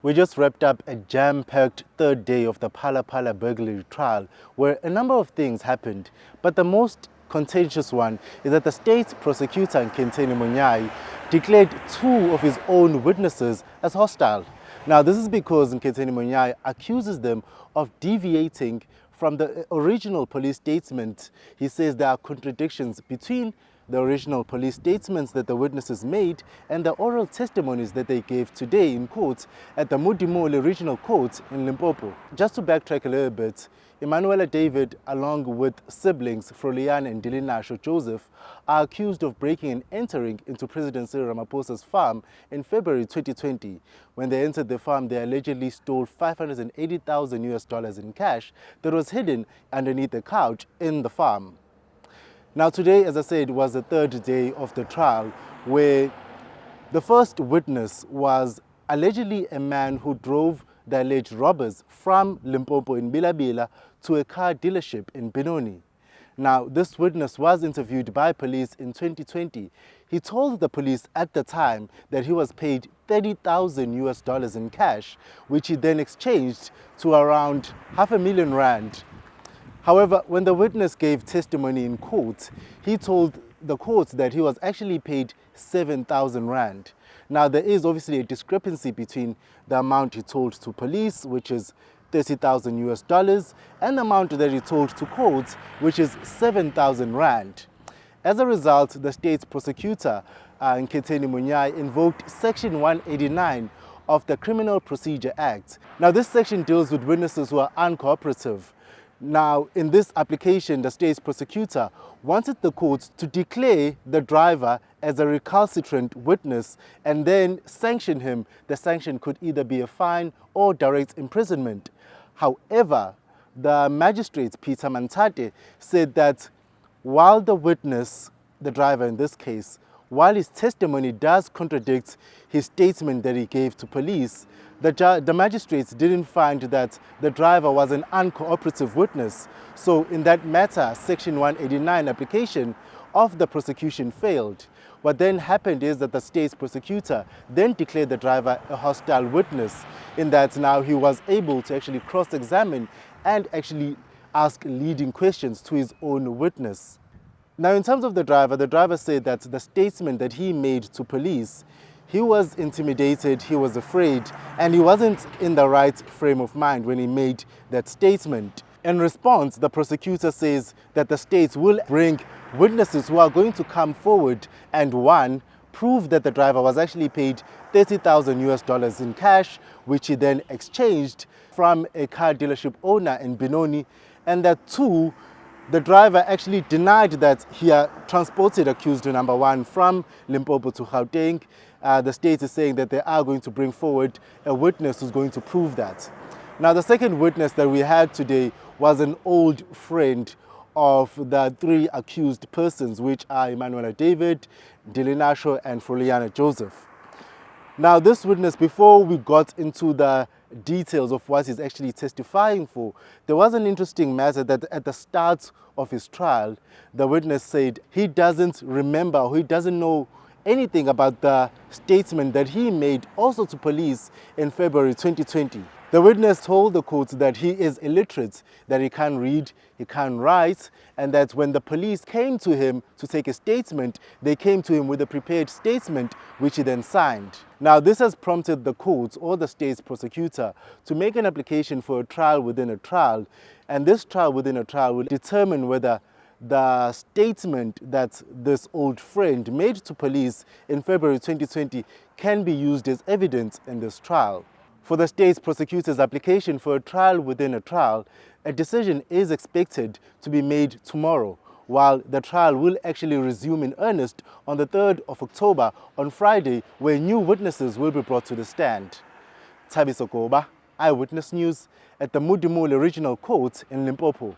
We just wrapped up a jam-packed third day of the Phala Phala burglary trial, where a number of things happened, but the most contentious one is that the state prosecutor Nkenteni Munyai declared two of his own witnesses as hostile. Now, this is because Nkenteni Munyai accuses them of deviating from the original police statement. He says there are contradictions between the original police statements that the witnesses made and the oral testimonies that they gave today in court at the Mudimole Regional Court in Limpopo. Just to backtrack a little bit, Emanuela David, along with siblings Froliana and Dilinasho Joseph, are accused of breaking and entering into President Cyril Ramaphosa's farm in February 2020. When they entered the farm, they allegedly stole $580,000 in cash that was hidden underneath the couch in the farm. Now today, as I said, was the third day of the trial, where the first witness was allegedly a man who drove the alleged robbers from Limpopo in Bilabila to a car dealership in Benoni. Now, this witness was interviewed by police in 2020. He told the police at the time that he was paid $30,000 in cash, which he then exchanged to around R500,000. However, when the witness gave testimony in court, he told the court that he was actually paid 7,000 rand. Now, there is obviously a discrepancy between the amount he told to police, which is $30,000, and the amount that he told to court, which is 7,000 rand. As a result, the state's prosecutor, Nkenteni Munyai, invoked Section 189 of the Criminal Procedure Act. Now, this section deals with witnesses who are uncooperative. Now, in this application, the state's prosecutor wanted the court to declare the driver as a recalcitrant witness and then sanction him. The sanction could either be a fine or direct imprisonment. However, the magistrate, Peter Mantate, said that while the witness, the driver in this case, while his testimony does contradict his statement that he gave to police, the magistrates didn't find that the driver was an uncooperative witness. So in that matter, Section 189 application of the prosecution failed. What then happened is that the state's prosecutor then declared the driver a hostile witness, in that now he was able to actually cross-examine and actually ask leading questions to his own witness. Now, in terms of the driver said that the statement that he made to police, he was intimidated, he was afraid, and he wasn't in the right frame of mind when he made that statement. In response, the prosecutor says that the state will bring witnesses who are going to come forward and, one, prove that the driver was actually paid $30,000 in cash, which he then exchanged from a car dealership owner in Benoni, and that, two, the driver actually denied that he had transported accused number one from Limpopo to Gauteng. The state is saying that they are going to bring forward a witness who's going to prove that. Now, the second witness that we had today was an old friend of the three accused persons, which are Emanuela David, Dilinasho, and Froliana Joseph. Now, this witness, before we got into the details of what he's actually testifying for, there was an interesting matter that at the start of his trial, the witness said he doesn't remember, or he doesn't know anything about the statement that he made also to police in February 2020. The witness told the court that he is illiterate, that he can't read, he can't write, and that when the police came to him to take a statement, they came to him with a prepared statement, which he then signed. Now, this has prompted the court or the state's prosecutor to make an application for a trial within a trial, and this trial within a trial will determine whether the statement that this old friend made to police in February 2020 can be used as evidence in this trial. For the state's prosecutor's application for a trial within a trial, a decision is expected to be made tomorrow, while the trial will actually resume in earnest on the 3rd of October, on Friday, where new witnesses will be brought to the stand. Thabiso Koba, Eyewitness News, at the Mudimole Regional Court in Limpopo.